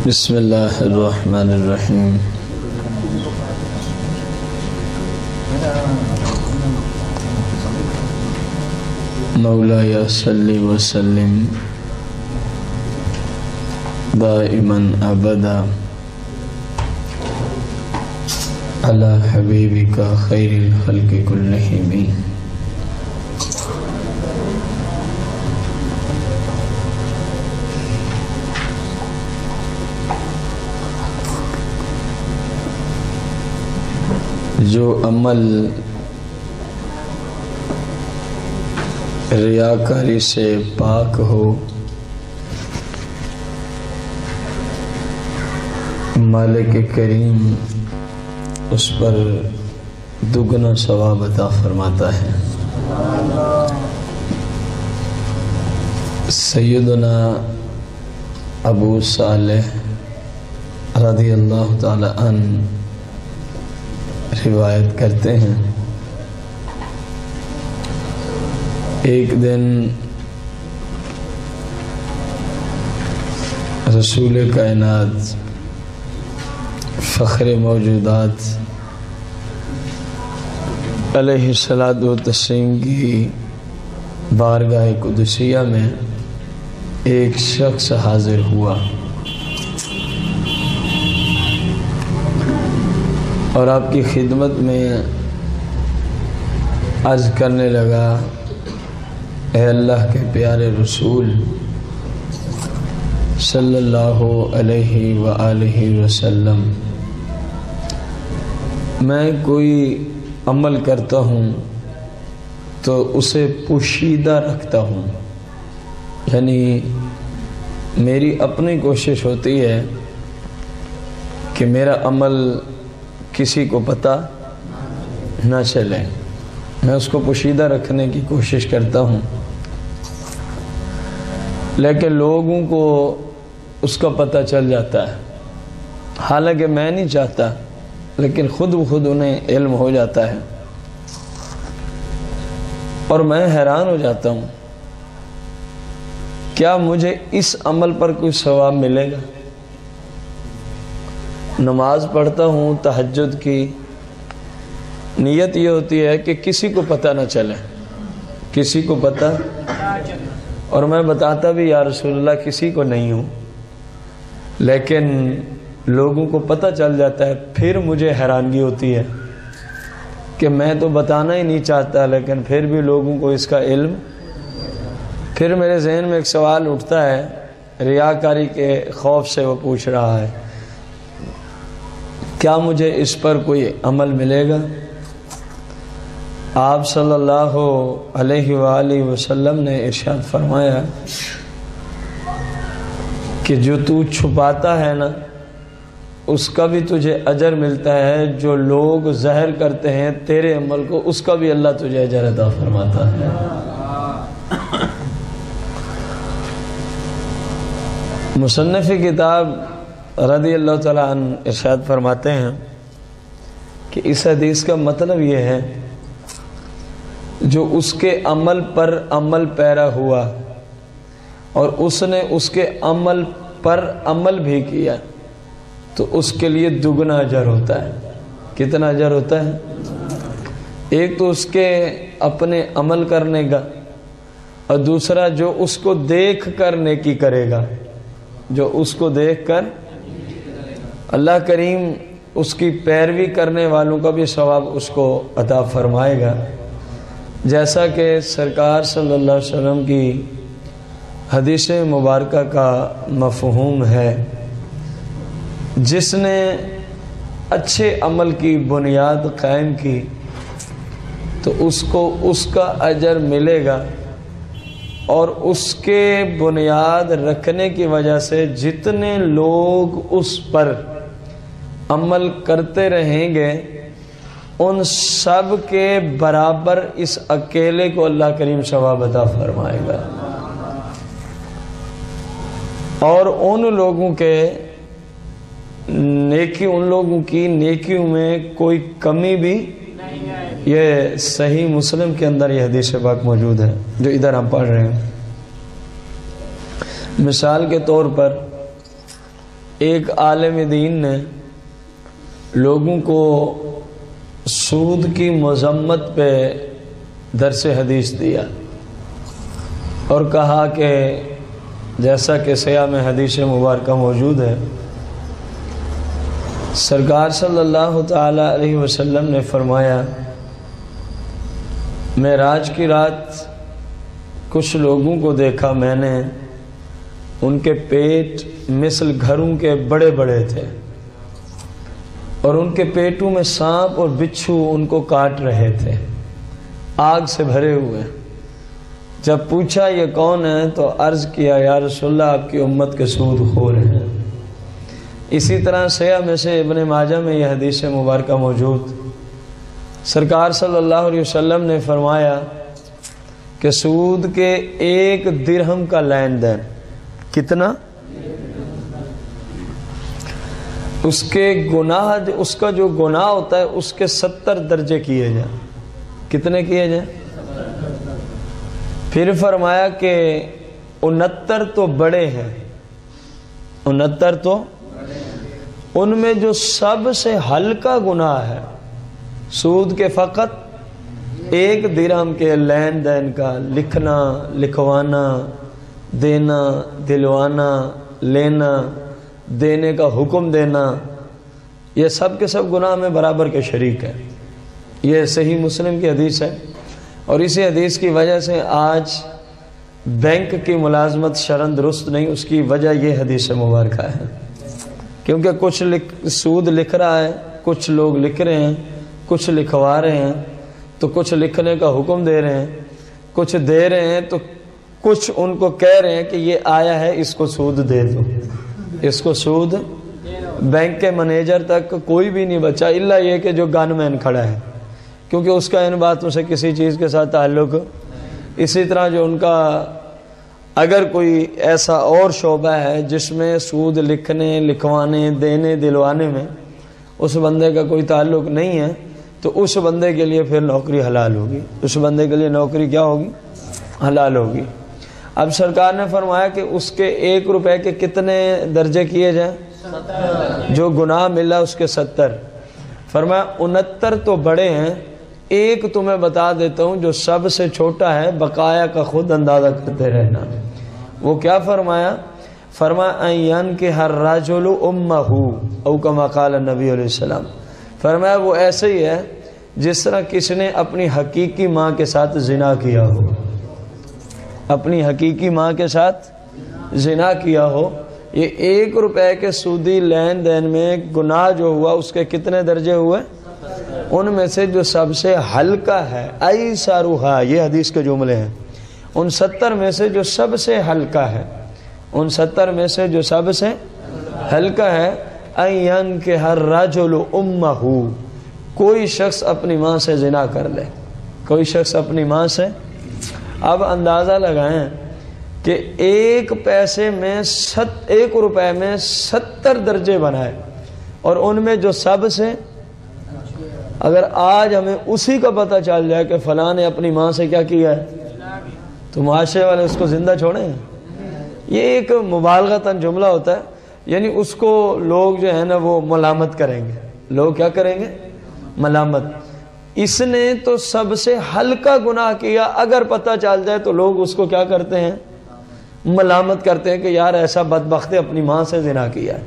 بسم اللہ الرحمن الرحیم مولاي صلی وسلم دائما ابدا على حبیبک خیر الخلق کلہم جو عمل ریاکاری سے پاک ہو مالک کریم اس پر دگنا ثواب عطا فرماتا ہے۔ سیدنا ابو صالح رضی اللہ تعالی عنہ روایت کرتے ہیں، ایک دن رسول کائنات فخر موجودات علیہ الصلاۃ والتسلیم کی بارگاہ قدسیہ میں ایک شخص حاضر ہوا اور آپ کی خدمت میں عرض کرنے لگا، اے اللہ کے پیارے رسول صلی اللہ علیہ وآلہ وسلم، میں کوئی عمل کرتا ہوں تو اسے پوشیدہ رکھتا ہوں، یعنی میری اپنی کوشش ہوتی ہے کہ میرا عمل کسی کو پتہ نہ چلے، میں اس کو پوشیدہ رکھنے کی کوشش کرتا ہوں، لیکن لوگوں کو اس کا پتہ چل جاتا ہے، حالانکہ میں نہیں چاہتا، لیکن خود بخود انہیں علم ہو جاتا ہے اور میں حیران ہو جاتا ہوں، کیا مجھے اس عمل پر کوئی ثواب ملے گا؟ نماز پڑھتا ہوں تہجد کی، نیت یہ ہوتی ہے کہ کسی کو پتہ نہ چلے، کسی کو پتہ، اور میں بتاتا بھی یا رسول اللہ کسی کو نہیں ہوں، لیکن لوگوں کو پتہ چل جاتا ہے، پھر مجھے حیرانگی ہوتی ہے کہ میں تو بتانا ہی نہیں چاہتا، لیکن پھر بھی لوگوں کو اس کا علم، پھر میرے ذہن میں ایک سوال اٹھتا ہے، ریاکاری کے خوف سے وہ پوچھ رہا ہے، کیا مجھے اس پر کوئی عمل ملے گا؟ آپ صلی اللہ علیہ وآلہ وسلم نے ارشاد فرمایا کہ جو تو چھپاتا ہے نا اس کا بھی تجھے اجر ملتا ہے، جو لوگ ظاہر کرتے ہیں تیرے عمل کو اس کا بھی اللہ تجھے اجر عطا فرماتا ہے۔ مصنف کتاب رضی اللہ تعالیٰ عنہ ارشاد فرماتے ہیں کہ اس حدیث کا مطلب یہ ہے، جو اس کے عمل پر عمل پیرا ہوا اور اس نے اس کے عمل پر عمل بھی کیا تو اس کے لیے دگنا اجر ہوتا ہے۔ کتنا اجر ہوتا ہے؟ ایک تو اس کے اپنے عمل کرنے کا، اور دوسرا جو اس کو دیکھ کر نیکی کرے گا، جو اس کو دیکھ کر، اللہ کریم اس کی پیروی کرنے والوں کا بھی ثواب اس کو عطا فرمائے گا، جیسا کہ سرکار صلی اللہ علیہ وسلم کی حدیث مبارکہ کا مفہوم ہے، جس نے اچھے عمل کی بنیاد قائم کی تو اس کو اس کا اجر ملے گا، اور اس کے بنیاد رکھنے کی وجہ سے جتنے لوگ اس پر عمل کرتے رہیں گے ان سب کے برابر اس اکیلے کو اللہ کریم ثواب عطا فرمائے گا، اور ان لوگوں کے نیکی، ان لوگوں کی نیکیوں میں کوئی کمی بھی، یہ صحیح مسلم کے اندر یہ حدیث پاک موجود ہے جو ادھر ہم پڑھ رہے ہیں۔ مثال کے طور پر ایک عالم دین نے لوگوں کو سود کی مذمت پہ درس حدیث دیا اور کہا کہ جیسا کہ صحیح میں حدیث مبارکہ موجود ہے، سرکار صلی اللہ تعالی علیہ وسلم نے فرمایا، معراج کی رات کچھ لوگوں کو دیکھا میں نے، ان کے پیٹ مثل گھروں کے بڑے بڑے تھے اور ان کے پیٹوں میں سانپ اور بچھو ان کو کاٹ رہے تھے، آگ سے بھرے ہوئے۔ جب پوچھا یہ کون ہے تو عرض کیا، یا رسول اللہ آپ کی امت کے سود خور ہیں۔ اسی طرح صحیح میں سے ابن ماجہ میں یہ حدیث مبارکہ موجود، سرکار صلی اللہ علیہ وسلم نے فرمایا کہ سود کے 1 درہم کا لین دین کتنا؟ اس کے گناہ، اس کا جو گناہ ہوتا ہے اس کے 70 درجے کیے جائیں۔ کتنے کیے جائیں؟ پھر فرمایا کہ 69 تو بڑے ہیں، 69 تو ان میں جو سب سے ہلکا گناہ ہے سود کے فقط 1 درہم کے لین دین کا، لکھنا، لکھوانا، دینا، دلوانا، لینا، دینے کا حکم دینا، یہ سب کے سب گناہ میں برابر کے شریک ہے۔ یہ صحیح مسلم کی حدیث ہے، اور اسی حدیث کی وجہ سے آج بینک کی ملازمت شرعاً درست نہیں، اس کی وجہ یہ حدیث مبارکہ ہے، کیونکہ کچھ سود لکھ رہا ہے، کچھ لوگ لکھ رہے ہیں، کچھ لکھوا رہے ہیں، تو کچھ لکھنے کا حکم دے رہے ہیں، کچھ دے رہے ہیں، تو کچھ ان کو کہہ رہے ہیں کہ یہ آیا ہے اس کو سود دے دو، اس کو سود۔ بینک کے مینیجر تک کوئی بھی نہیں بچا الا یہ کہ جو گن مین کھڑا ہے، کیونکہ اس کا ان باتوں سے کسی چیز کے ساتھ تعلق۔ اسی طرح جو ان کا اگر کوئی ایسا اور شعبہ ہے جس میں سود لکھنے، لکھوانے، دینے، دلوانے میں اس بندے کا کوئی تعلق نہیں ہے، تو اس بندے کے لیے پھر نوکری حلال ہوگی، اس بندے کے لیے نوکری کیا ہوگی؟ حلال ہوگی۔ اب سرکار نے فرمایا کہ اس کے 1 روپے کے کتنے درجے کیے جائیں؟ جو گناہ ملا اس کے 70۔ فرمایا 69 تو بڑے ہیں، ایک تمہیں بتا دیتا ہوں جو سب سے چھوٹا ہے، بقایا کا خود اندازہ کرتے رہنا۔ وہ کیا فرمایا؟ فرمایا ينكح الرجل امه او كما قال النبی علیہ السلام۔ فرمایا وہ ایسے ہی ہے جس طرح کسی نے اپنی حقیقی ماں کے ساتھ زنا کیا ہو، اپنی حقیقی ماں کے ساتھ زنا کیا ہو۔ یہ 1 روپے کے سودی لین دین میں گناہ جو ہوا اس کے کتنے درجے ہوئے؟ ان میں سے جو سب سے ہلکا ہے، ایسرھا، یہ حدیث کے جملے ہیں، ان 70 میں سے جو سب سے ہلکا ہے، ان 70 میں سے جو سب سے ہلکا ہے، ينكح الرجل امه، کوئی شخص اپنی ماں سے زنا کر لے، کوئی شخص اپنی ماں سے۔ اب اندازہ لگائیں کہ 1 پیسے میں 1 روپے میں 70 درجے بنائے، اور ان میں جو سب سے، اگر آج ہمیں اسی کا پتہ چل جائے کہ فلاں نے اپنی ماں سے کیا کیا ہے، تو معاشرے والے اس کو زندہ چھوڑیں گے؟ یہ ایک مبالغتاً جملہ ہوتا ہے، یعنی اس کو لوگ جو ہے نا وہ ملامت کریں گے۔ لوگ کیا کریں گے؟ ملامت۔ اس نے تو سب سے ہلکا گناہ کیا، اگر پتہ چل جائے تو لوگ اس کو کیا کرتے ہیں؟ ملامت کرتے ہیں کہ یار ایسا بدبخت ہے اپنی ماں سے زنا کیا ہے۔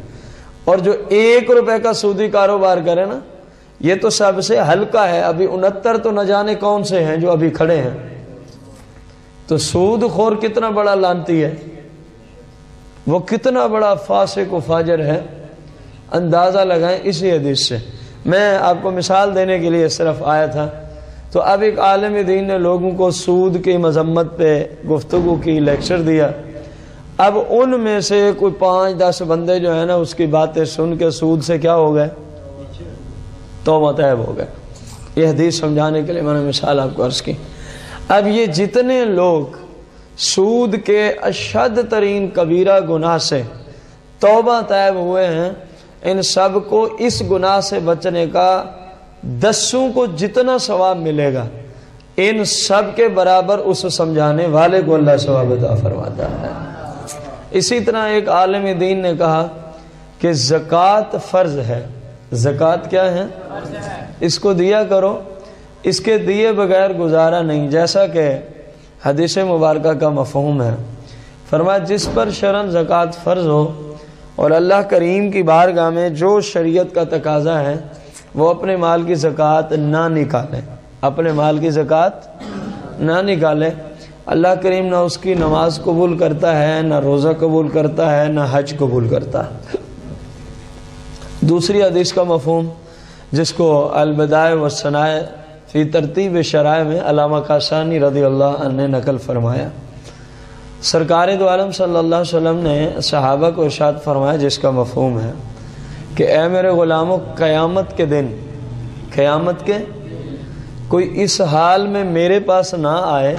اور جو 1 روپے کا سودی کاروبار کرے نا، یہ تو سب سے ہلکا ہے۔ ابھی 69 تو نہ جانے کون سے ہیں جو ابھی کھڑے ہیں۔ تو سود خور کتنا بڑا لعنتی ہے، وہ کتنا بڑا فاسق و فاجر ہے، اندازہ لگائیں اسی حدیث سے۔ میں آپ کو مثال دینے کے لیے صرف آیا تھا۔ تو اب ایک عالم دین نے لوگوں کو سود کی مذمت پہ گفتگو کی، لیکچر دیا۔ اب ان میں سے کوئی 5-10 بندے جو ہیں نا اس کی باتیں سن کے سود سے کیا ہو گئے؟ توبہ طیب ہو گئے۔ یہ حدیث سمجھانے کے لیے میں نے مثال آپ کو عرض کی۔ اب یہ جتنے لوگ سود کے اشد ترین کبیرہ گناہ سے توبہ طیب ہوئے ہیں، ان سب کو اس گناہ سے بچنے کا 10 کو جتنا ثواب ملے گا، ان سب کے برابر اس سمجھانے والے کو اللہ ثواب عطا فرماتا ہے۔ اسی طرح ایک عالم دین نے کہا کہ زکوٰۃ فرض ہے. زکوٰۃ کیا ہے؟ اس کو دیا کرو، اس کے دیے بغیر گزارا نہیں، جیسا کہ حدیث مبارکہ کا مفہوم ہے. فرمایا جس پر شرعاً زکوٰۃ فرض ہو اور اللہ کریم کی بارگاہ میں جو شریعت کا تقاضا ہے وہ اپنے مال کی زکوٰۃ نہ نکالے، اپنے مال کی زکوٰۃ نہ نکالے، اللہ کریم نہ اس کی نماز قبول کرتا ہے، نہ روزہ قبول کرتا ہے، نہ حج قبول کرتا ہے. دوسری حدیث کا مفہوم جس کو البدائع والثناء فی ترتیب شرائع میں علامہ کاشانی رضی اللہ عنہ نے نقل فرمایا. سرکار دو عالم صلی اللہ علیہ وسلم نے صحابہ کو ارشاد فرمایا جس کا مفہوم ہے کہ اے میرے غلاموں، قیامت کے دن، قیامت کے کوئی اس حال میں میرے پاس نہ آئے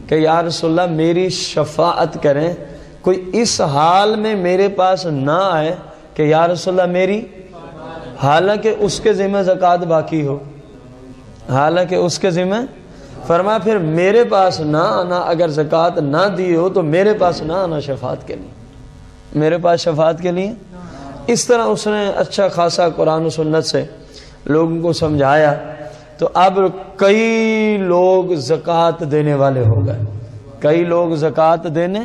کہ یا رسول اللہ میری شفاعت کریں، کوئی اس حال میں میرے پاس نہ آئے کہ یا رسول اللہ میری، حالانکہ اس کے ذمہ زکوٰۃ باقی ہو، حالانکہ اس کے ذمہ. فرمایا پھر میرے پاس نہ آنا، اگر زکوٰۃ نہ دی ہو تو میرے پاس نہ آنا شفاعت کے لیے، میرے پاس شفاعت کے لیے. اس طرح اس نے اچھا خاصا قرآن و سنت سے لوگوں کو سمجھایا. تو اب کئی لوگ زکوٰۃ دینے والے ہو گئے، کئی لوگ زکوٰۃ دینے،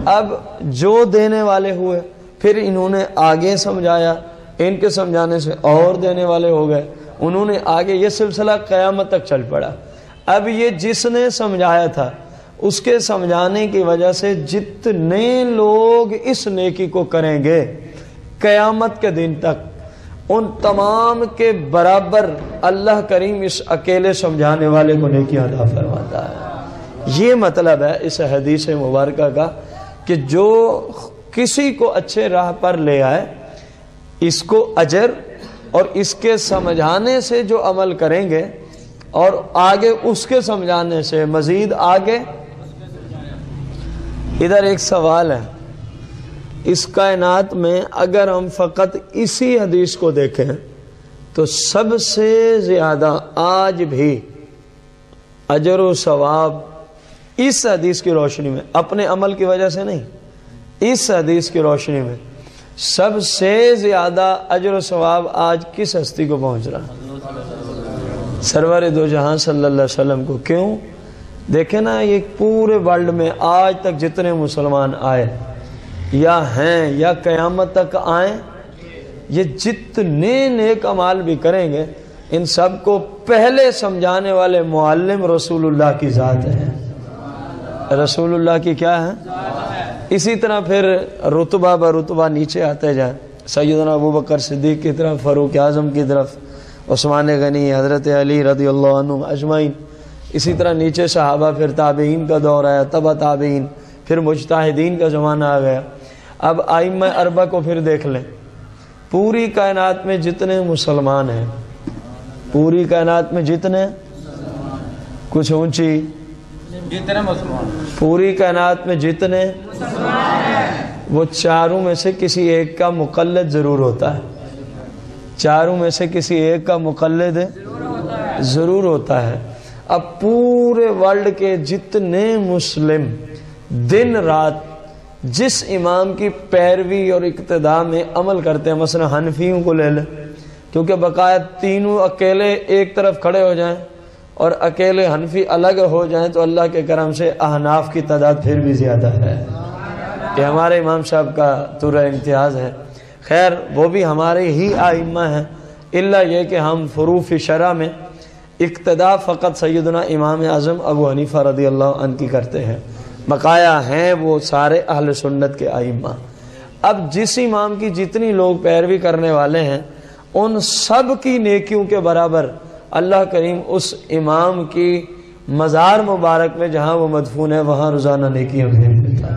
اب جو دینے والے ہوئے پھر انہوں نے آگے سمجھایا، ان کے سمجھانے سے اور دینے والے ہو گئے، انہوں نے آگے، یہ سلسلہ قیامت تک چل پڑا. اب یہ جس نے سمجھایا تھا اس کے سمجھانے کی وجہ سے جتنے لوگ اس نیکی کو کریں گے قیامت کے دن تک، ان تمام کے برابر اللہ کریم اس اکیلے سمجھانے والے کو نیکی عطا فرماتا ہے. یہ مطلب ہے اس حدیث مبارکہ کا کہ جو کسی کو اچھے راہ پر لے آئے اس کو اجر، اور اس کے سمجھانے سے جو عمل کریں گے اور آگے اس کے سمجھانے سے مزید آگے. ادھر ایک سوال ہے، اس کائنات میں اگر ہم فقط اسی حدیث کو دیکھیں تو سب سے زیادہ آج بھی اجر و ثواب اس حدیث کی روشنی میں، اپنے عمل کی وجہ سے نہیں، اس حدیث کی روشنی میں سب سے زیادہ اجر و ثواب آج کس ہستی کو پہنچ رہا؟ سرور دو جہاں صلی اللہ علیہ وسلم کو. کیوں؟ دیکھیں نا، یہ پورے ورلڈ میں آج تک جتنے مسلمان آئے یا ہیں یا قیامت تک آئیں، یہ جتنے نیک اعمال بھی کریں گے ان سب کو پہلے سمجھانے والے معلم رسول اللہ کی ذات ہے. رسول اللہ کی کیا ہے؟ اسی طرح پھر رتبہ برتبہ نیچے آتے جائیں، سیدنا ابوبکر صدیق کی طرف، فاروق اعظم کی طرف، عثمان غنی، حضرت علی رضی اللہ عنہ اجمعین. اسی طرح نیچے صحابہ، پھر تابعین کا دور آیا، تبع تابعین، پھر مجتہدین کا زمانہ آ گیا. اب ائمہ اربعہ کو پھر دیکھ لیں، پوری کائنات میں جتنے مسلمان ہیں، پوری کائنات میں جتنے، کچھ اونچی، جتنے مسلمان، پوری کائنات میں جتنے وہ چاروں میں سے کسی ایک کا مقلد ضرور ہوتا ہے، چاروں میں سے کسی ایک کا مقلد ضرور ہوتا ہے. اب پورے ورلڈ کے جتنے مسلم دن رات جس امام کی پیروی اور اقتداء میں عمل کرتے ہیں، مثلا حنفیوں کو لے لیں، کیونکہ بقایا تینوں اکیلے ایک طرف کھڑے ہو جائیں اور اکیلے حنفی الگ ہو جائیں تو اللہ کے کرم سے احناف کی تعداد پھر بھی زیادہ ہے. کہ ہمارے امام صاحب کا ترہ امتیاز ہے. خیر وہ بھی ہمارے ہی ائمہ ہیں، الا یہ کہ ہم فروع شرع میں اقتداء فقط سیدنا امام اعظم ابو حنیفہ رضی اللہ عنہ کی کرتے ہیں، بقایا ہیں وہ سارے اہل سنت کے ائمہ. اب جس امام کی جتنی لوگ پیروی کرنے والے ہیں ان سب کی نیکیوں کے برابر اللہ کریم اس امام کی مزار مبارک میں جہاں وہ مدفون ہے وہاں روزانہ نیکیاں بھیج دیتا ہے.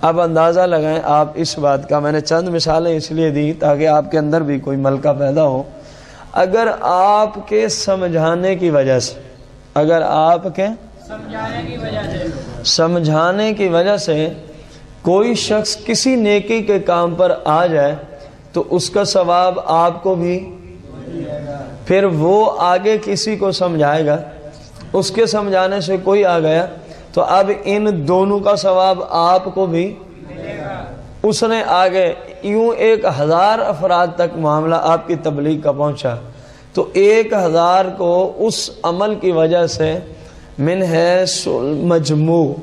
اب اندازہ لگائیں آپ اس بات کا، میں نے چند مثالیں اس لیے دی تاکہ آپ کے اندر بھی کوئی ملکہ پیدا ہو. اگر آپ کے سمجھانے کی وجہ سے، اگر آپ کے سمجھانے کی وجہ سے کوئی شخص کسی نیکی کے کام پر آ جائے تو اس کا ثواب آپ کو بھی، پھر وہ آگے کسی کو سمجھائے گا، اس کے سمجھانے سے کوئی آ گیا تو اب ان دونوں کا ثواب آپ کو بھی. اس نے آگے یوں 1000 افراد تک معاملہ آپ کی تبلیغ کا پہنچا تو 1000 کو اس عمل کی وجہ سے من حیث مجموع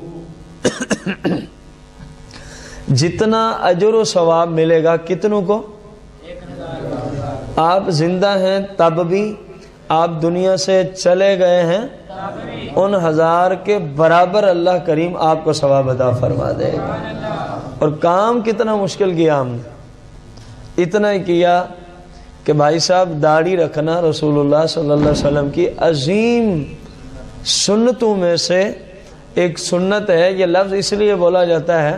جتنا اجر و ثواب ملے گا کتنوں کو؟ آپ زندہ ہیں تب بھی، آپ دنیا سے چلے گئے ہیں ان 1000 کے برابر اللہ کریم آپ کو ثواب عطا فرما دے گا۔ اور کام کتنا مشکل کیا ہم نے، اتنا ہی کیا کہ بھائی صاحب داڑھی رکھنا رسول اللہ صلی اللہ علیہ وسلم کی عظیم سنتوں میں سے ایک سنت ہے۔ یہ لفظ اس لیے بولا جاتا ہے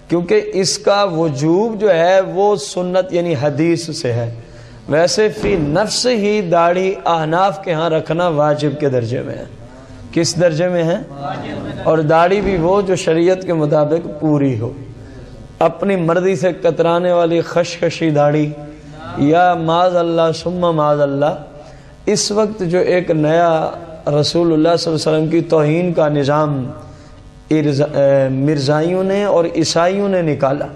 کیونکہ اس کا وجوب جو ہے وہ سنت یعنی حدیث سے ہے، ویسے فی نفس ہی داڑھی احناف کے ہاں رکھنا واجب کے درجے میں ہے۔ کس درجے میں ہے؟ اور داڑھی بھی وہ جو شریعت کے مطابق پوری ہو، اپنی مرضی سے کترانے والی خشخشی داڑھی یا معاذ اللہ ثم معاذ اللہ۔ اس وقت جو ایک نیا رسول اللہ صلی اللہ علیہ وسلم کی توہین کا نظام مرزائیوں نے اور عیسائیوں نے نکالا،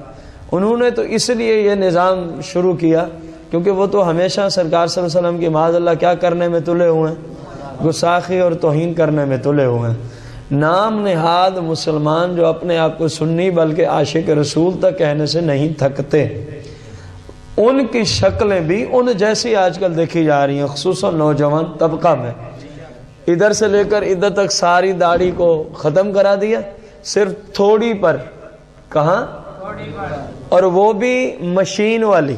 انہوں نے تو اس لیے یہ نظام شروع کیا کیونکہ وہ تو ہمیشہ سرکار صلی اللہ علیہ وسلم کی معاذ اللہ کیا کرنے میں تلے ہوئے ہیں؟ گستاخی اور توہین کرنے میں تلے ہوئے ہیں۔ نام نہاد مسلمان جو اپنے آپ کو سنی بلکہ عاشق رسول تک کہنے سے نہیں تھکتے، ان کی شکلیں بھی ان جیسی آج کل دیکھی جا رہی ہیں، خصوصاً نوجوان طبقہ میں۔ ادھر سے لے کر ادھر تک ساری داڑھی کو ختم کرا دیا، صرف تھوڑی پر، کہاں؟ اور وہ بھی مشین والی،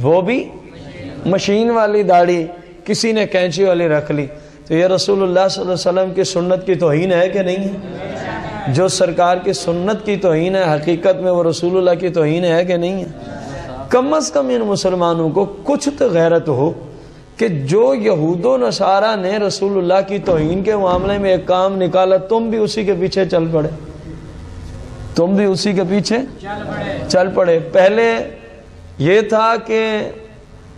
وہ بھی مشین والی داڑھی، کسی نے کینچی والی رکھ لی۔ تو یہ رسول اللہ صلی اللہ علیہ وسلم کی سنت کی توہین ہے کہ نہیں ہے؟ جو سرکار کی سنت کی توہین ہے حقیقت میں وہ رسول اللہ کی توہین ہے کہ نہیں ہے؟ کم از کم ان مسلمانوں کو کچھ تو غیرت ہو کہ جو یہود و نصارہ نے رسول اللہ کی توہین کے معاملے میں ایک کام نکالا، تم بھی اسی کے پیچھے چل پڑے، تم بھی اسی کے پیچھے چل پڑے۔ پہلے یہ تھا کہ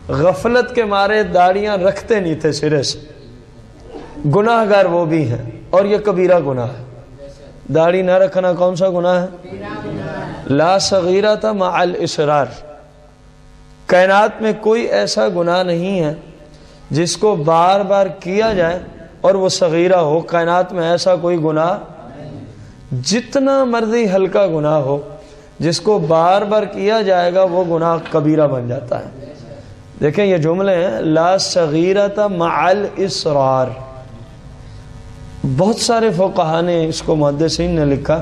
غفلت کے مارے داڑیاں رکھتے نہیں تھے سرے سے، گناہ گار وہ بھی ہیں، اور یہ کبیرہ گناہ ہے۔ داڑھی نہ رکھنا کون سا گناہ ہے؟ لا صغیرۃ مع الاصرار۔ کائنات میں کوئی ایسا گناہ نہیں ہے جس کو بار بار کیا جائے اور وہ صغیرہ ہو۔ کائنات میں ایسا کوئی گناہ، جتنا مرضی ہلکا گناہ ہو، جس کو بار بار کیا جائے گا وہ گناہ کبیرہ بن جاتا ہے۔ دیکھیں یہ جملے ہیں، لا صغیرۃ مع الاصرار۔ بہت سارے فقہا نے اس کو محدثین نے لکھا